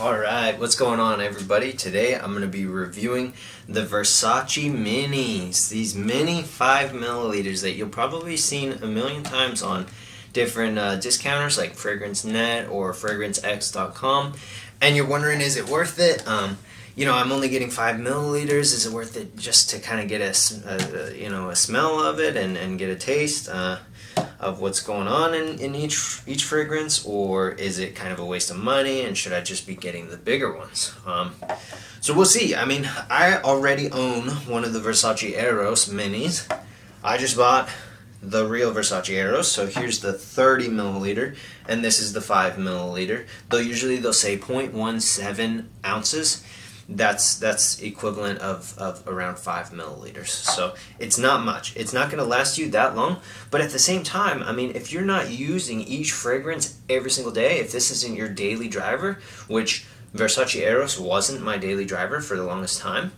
Alright, what's going on everybody? Today I'm going to be reviewing the Versace Minis. These mini 5 milliliters that you'll probably seen a million times on different discounters like FragranceNet or FragranceX.com. And you're wondering, is it worth it? I'm only getting 5 milliliters. Is it worth it just to kind of get a smell of it and get a taste of what's going on in each fragrance, or is it kind of a waste of money and should I just be getting the bigger ones? So we'll see. I mean, I already own one of the Versace Eros minis. I just bought the real Versace Eros, so here's the 30 milliliter and this is the 5 milliliter. They'll say 0.17 ounces. That's equivalent of around 5 milliliters. So it's not much. It's not going to last you that long, but at the same time, I mean, if you're not using each fragrance every single day, if this isn't your daily driver, which Versace Eros wasn't my daily driver for the longest time,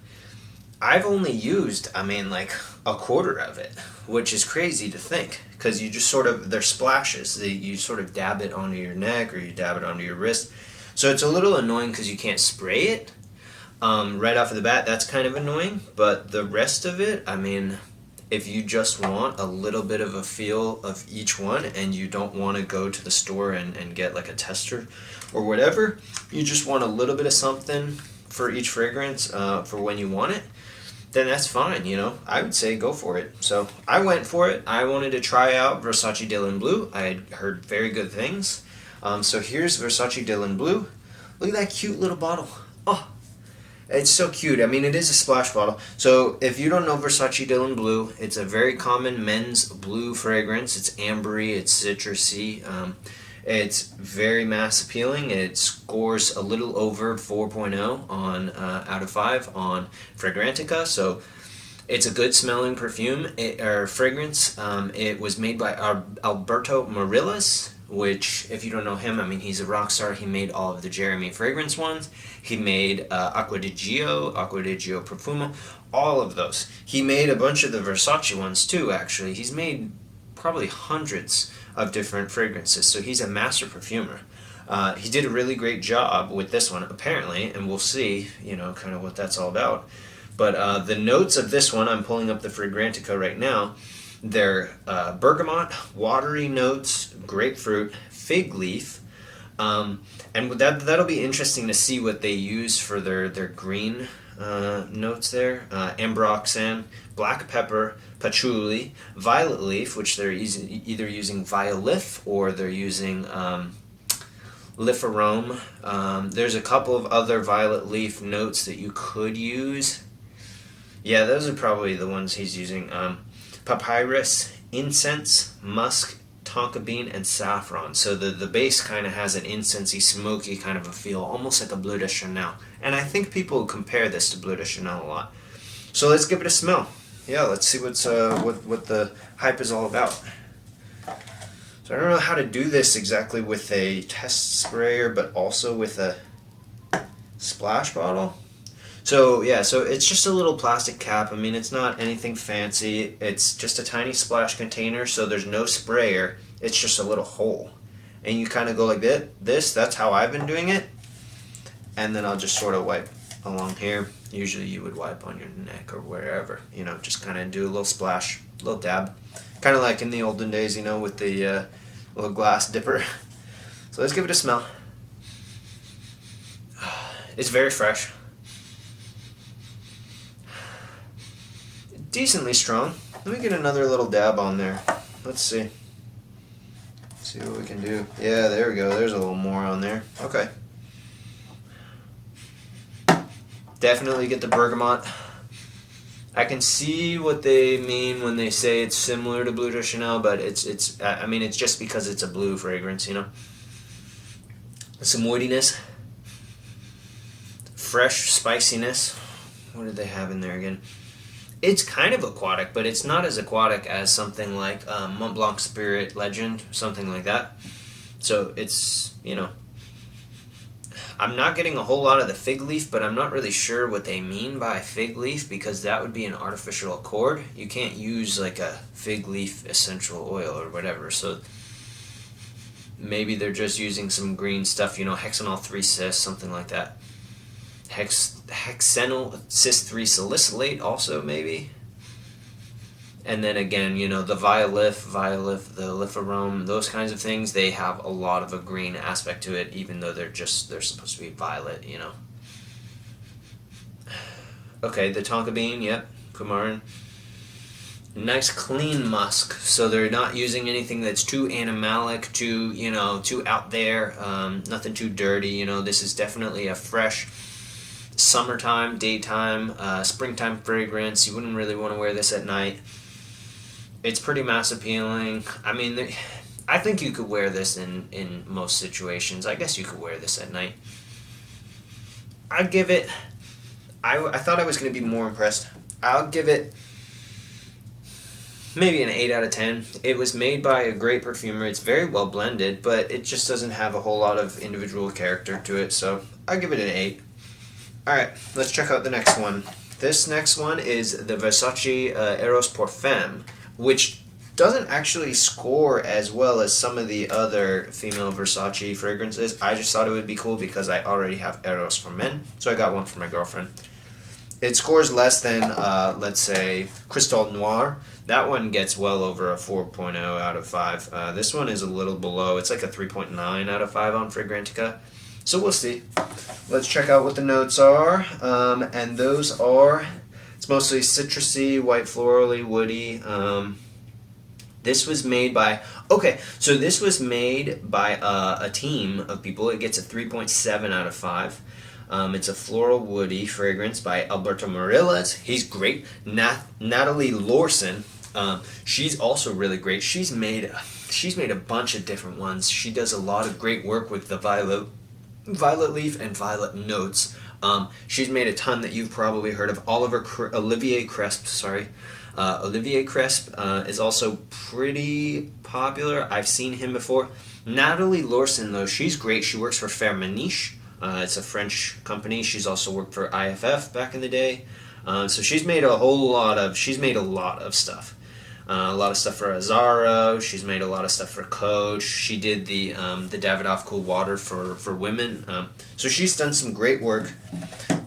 I've only used, like a quarter of it, which is crazy to think, because you just they're splashes. You sort of dab it onto your neck or you dab it onto your wrist. So it's a little annoying because you can't spray it. Right off of the bat, that's kind of annoying, but the rest of it, I mean, if you just want a little bit of a feel of each one and you don't want to go to the store and get like a tester or whatever, you just want a little bit of something for each fragrance for when you want it, then that's fine, I would say go for it. So I went for it. I wanted to try out Versace Dylan Blue. I had heard very good things. So here's Versace Dylan Blue. Look at that cute little bottle. Oh, it's so cute. I mean, it is a splash bottle. So if you don't know Versace Dylan Blue, it's a very common men's blue fragrance. It's ambery, it's citrusy. It's very mass appealing. It scores a little over 4.0 on out of 5 on Fragrantica. So it's a good smelling perfume or fragrance. It was made by Alberto Morillas, which, if you don't know him, I mean, he's a rock star. He made all of the Jeremy fragrance ones. He made Acqua di Gio Profumo, all of those. He made a bunch of the Versace ones too, actually. He's made probably hundreds of different fragrances, so he's a master perfumer. He did a really great job with this one, apparently, and we'll see, kind of what that's all about. But the notes of this one, I'm pulling up the Fragrantica right now. They're bergamot, watery notes, grapefruit, fig leaf, and that'll be interesting to see what they use for their green notes there. Ambroxan, black pepper, patchouli, violet leaf, which they're either using violif or they're using lifarome. There's a couple of other violet leaf notes that you could use. Yeah, those are probably the ones he's using. Papyrus, incense, musk, tonka bean, and saffron. So the base kind of has an incensey, smoky kind of a feel, almost like a Bleu de Chanel. And I think people compare this to Bleu de Chanel a lot. So let's give it a smell. Yeah, let's see what the hype is all about. So I don't know how to do this exactly with a test sprayer, but also with a splash bottle. So yeah, so it's just a little plastic cap. I mean, it's not anything fancy. It's just a tiny splash container, so there's no sprayer. It's just a little hole. And you kind of go like this. That's how I've been doing it. And then I'll just sort of wipe along here. Usually you would wipe on your neck or wherever. Just kind of do a little splash, a little dab. Kind of like in the olden days, with the little glass dipper. So let's give it a smell. It's very fresh. Decently strong. Let me get another little dab on there. Let's see. See what we can do. Yeah, there we go. There's a little more on there. Okay. Definitely get the bergamot. I can see what they mean when they say it's similar to Bleu de Chanel, but it's just because it's a blue fragrance, Some woodiness. Fresh spiciness. What did they have in there again? It's kind of aquatic, but it's not as aquatic as something like Mont Blanc Spirit Legend, something like that. So it's, I'm not getting a whole lot of the fig leaf, but I'm not really sure what they mean by fig leaf because that would be an artificial accord. You can't use like a fig leaf essential oil or whatever. So maybe they're just using some green stuff, hexanol 3-cis, something like that. Hexanyl cis 3 salicylate also, maybe. And then again, the Violif, the Lifarome, those kinds of things, they have a lot of a green aspect to it, even though they're supposed to be violet, Okay, the Tonka Bean, yep, coumarin. Nice clean musk, so they're not using anything that's too animalic, too out there, nothing too dirty, This is definitely a fresh summertime, daytime, springtime fragrance. You wouldn't really want to wear this at night. It's pretty mass appealing. I mean, I think you could wear this in most situations. I guess you could wear this at night. I'd give it... I thought I was going to be more impressed. I'll give it maybe an 8 out of 10. It was made by a great perfumer. It's very well blended, but it just doesn't have a whole lot of individual character to it, so I'll give it an 8. Alright, let's check out the next one. This next one is the Versace Eros Portfam, which doesn't actually score as well as some of the other female Versace fragrances. I just thought it would be cool because I already have Eros for men, so I got one for my girlfriend. It scores less than, let's say, Cristal Noir. That one gets well over a 4.0 out of 5. This one is a little below. It's like a 3.9 out of 5 on Fragrantica. So we'll see. Let's check out what the notes are. And those are, it's mostly citrusy, white florally, woody. This was made by, this was made by a team of people. It gets a 3.7 out of 5. It's a floral woody fragrance by Alberto Morillas. He's great. Natalie Lorson, she's also really great. She's made a bunch of different ones. She does a lot of great work with the violet leaf and violet notes. She's made a ton that you've probably heard of. Olivier Cresp, Olivier Cresp is also pretty popular. I've seen him before. Natalie Lorson, though, she's great. She works for Firmenich. It's a French company. She's also worked for IFF back in the day. So she's made a lot of stuff. A lot of stuff for Azzaro. She's made a lot of stuff for Coach. She did the Davidoff Cool Water for women. So she's done some great work.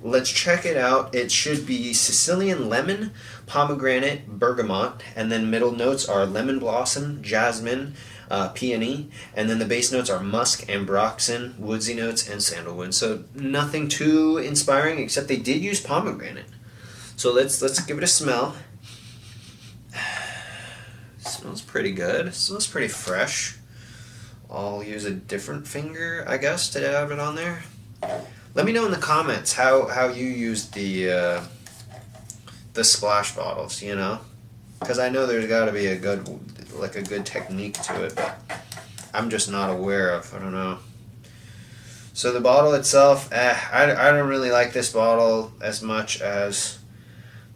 Let's check it out. It should be Sicilian lemon, pomegranate, bergamot, and then middle notes are lemon blossom, jasmine, peony, and then the base notes are musk, ambroxan, woodsy notes, and sandalwood. So nothing too inspiring, except they did use pomegranate. So let's give it a smell. Smells pretty good. Smells pretty fresh. I'll use a different finger, I guess, to have it on there. Let me know in the comments how you use the splash bottles, because I know there's got to be a good technique to it, but I'm just not aware of. I don't know. So the bottle itself, I don't really like this bottle as much as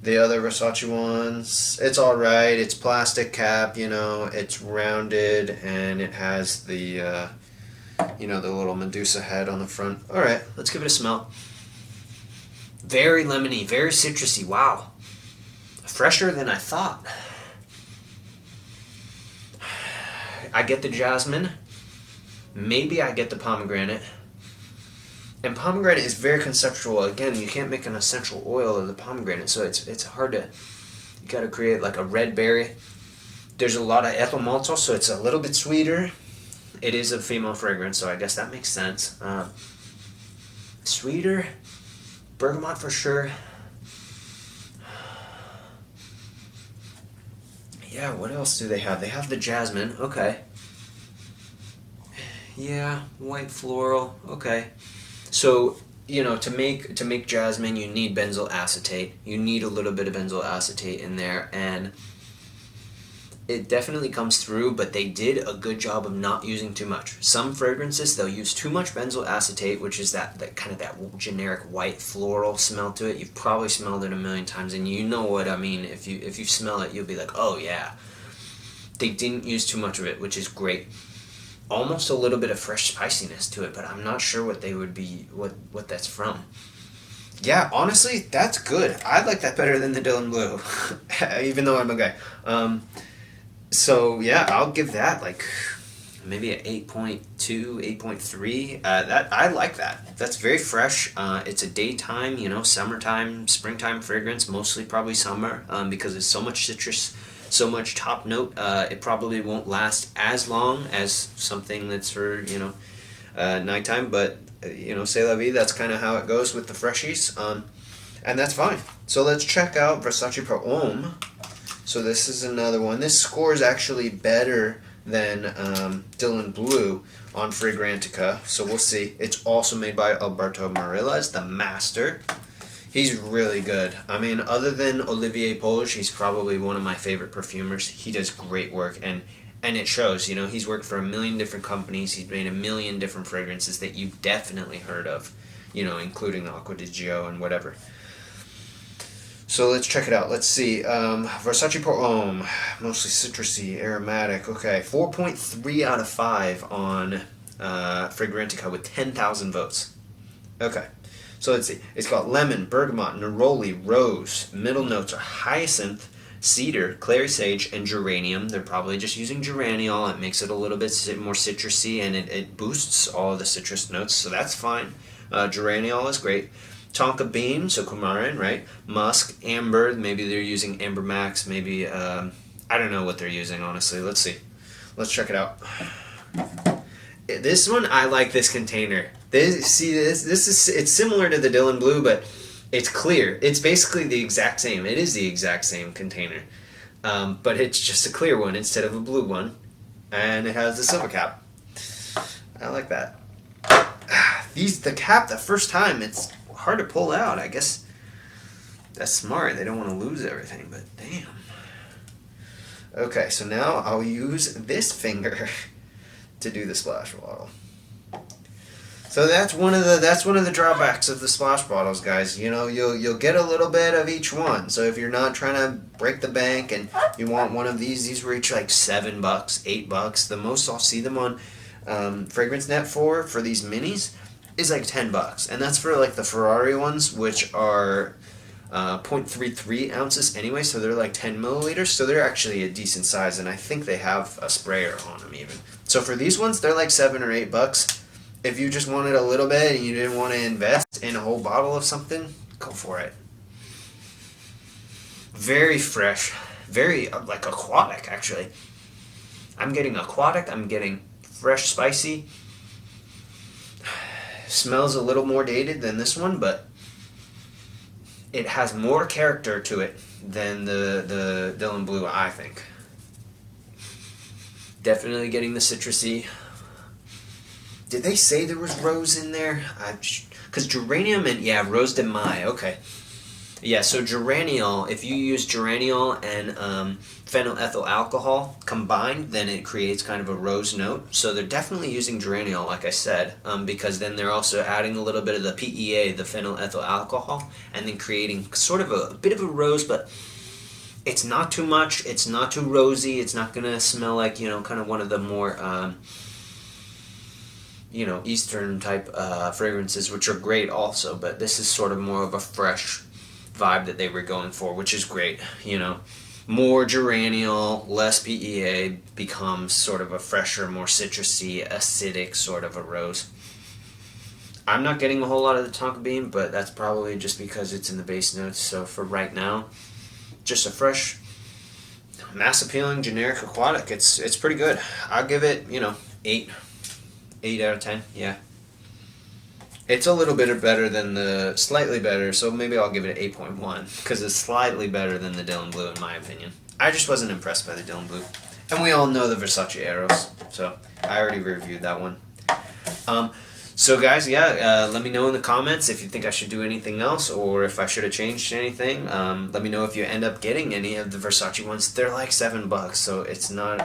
the other Versace ones. It's alright. It's plastic cap, it's rounded, and it has the the little Medusa head on the front. Alright, let's give it a smell. Very lemony, very citrusy. Wow. Fresher than I thought. I get the jasmine. Maybe I get the pomegranate. And pomegranate is very conceptual. Again, you can't make an essential oil of the pomegranate, so it's hard to... You gotta create like a red berry. There's a lot of ethyl maltol, so it's a little bit sweeter. It is a female fragrance, so I guess that makes sense. Sweeter. Bergamot for sure. Yeah, what else do they have? They have the jasmine. Okay. Yeah, white floral. Okay. So, to make jasmine, you need benzyl acetate. You need a little bit of benzyl acetate in there, and it definitely comes through, but they did a good job of not using too much. Some fragrances, they'll use too much benzyl acetate, which is that kind of that generic white floral smell to it. You've probably smelled it a million times, and you know what I mean. If you smell it, you'll be like, oh yeah. They didn't use too much of it, which is great. Almost a little bit of fresh spiciness to it, but I'm not sure what they would be, what that's from. Yeah, honestly, that's good. I like that better than the Dylan Blue, even though I'm a guy. So yeah, I'll give that like maybe an 8.2, 8.3. That I like that. That's very fresh. It's a daytime, summertime, springtime fragrance, mostly probably summer, because it's so much citrus, so much top note. It probably won't last as long as something that's for nighttime, but c'est la vie. That's kind of how it goes with the freshies, and that's fine. So let's check out Versace Portfam. So this is another one. This scores actually better than Dylan Blue on Fragrantica, so we'll see. It's also made by Alberto Morillas, the master. He's really good. I mean, other than Olivier Polge, he's probably one of my favorite perfumers. He does great work, and it shows. He's worked for a million different companies. He's made a million different fragrances that you've definitely heard of, including Acqua di Gio and whatever. So let's check it out. Let's see. Versace Portfam, mostly citrusy, aromatic. Okay, 4.3 out of 5 on Fragrantica with 10,000 votes. Okay, so let's see. It's got lemon, bergamot, neroli, rose. Middle notes are hyacinth, cedar, clary sage, and geranium. They're probably just using geraniol. It makes it a little bit more citrusy, and it boosts all of the citrus notes, so that's fine. Geraniol is great. Tonka Bean, so coumarin, right? Musk, amber, maybe they're using Amber Max, maybe, I don't know what they're using, honestly. Let's see. Let's check it out. This one, I like this container. This is, it's similar to the Dylan Blue, but it's clear. It's basically the exact same. It is the exact same container. But it's just a clear one instead of a blue one. And it has the silver cap. I like that. The cap, the first time, it's hard to pull out. I guess that's smart. They don't want to lose everything, but damn. Okay, so now I'll use this finger to do the splash bottle. So that's one of the drawbacks of the splash bottles, guys. You'll get a little bit of each one. So if you're not trying to break the bank and you want one of these were each like $7, $8. The most I'll see them on FragranceNet for these minis is like $10, and that's for like the Ferrari ones, which are 0.33 ounces anyway, so they're like 10 milliliters, so they're actually a decent size, and I think they have a sprayer on them even. So for these ones, they're like $7 or $8. If you just wanted a little bit and you didn't want to invest in a whole bottle of something, go for it. Very fresh, very like aquatic actually. I'm getting aquatic, I'm getting fresh, spicy. Smells a little more dated than this one, but it has more character to it than the Dylan Blue, I think. Definitely getting the citrusy. Did they say there was rose in there? Because geranium and, yeah, rose de mai, okay. Yeah, so geraniol, if you use geraniol and phenylethyl alcohol combined, then it creates kind of a rose note. So they're definitely using geraniol, like I said, because then they're also adding a little bit of the PEA, the phenylethyl alcohol, and then creating sort of a bit of a rose, but it's not too much, it's not too rosy, it's not going to smell like, kind of one of the more, Eastern type fragrances, which are great also, but this is sort of more of a fresh vibe that they were going for, which is great. More geraniol, less PEA becomes sort of a fresher, more citrusy, acidic sort of a rose. I'm not getting a whole lot of the Tonka Bean, but that's probably just because it's in the base notes. So for right now, just a fresh, mass appealing, generic aquatic. It's pretty good. I'll give it 8 out of 10. Yeah. It's a little bit better than slightly better, so maybe I'll give it an 8.1, because it's slightly better than the Dylan Blue in my opinion. I just wasn't impressed by the Dylan Blue. And we all know the Versace Eros, so I already reviewed that one. So guys, yeah, let me know in the comments if you think I should do anything else, or if I should have changed anything. Let me know if you end up getting any of the Versace ones. They're like $7, so it's not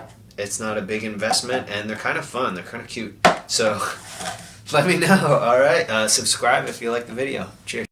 a big investment, and they're kind of fun. They're kind of cute. So let me know. All right, subscribe if you like the video. Cheers.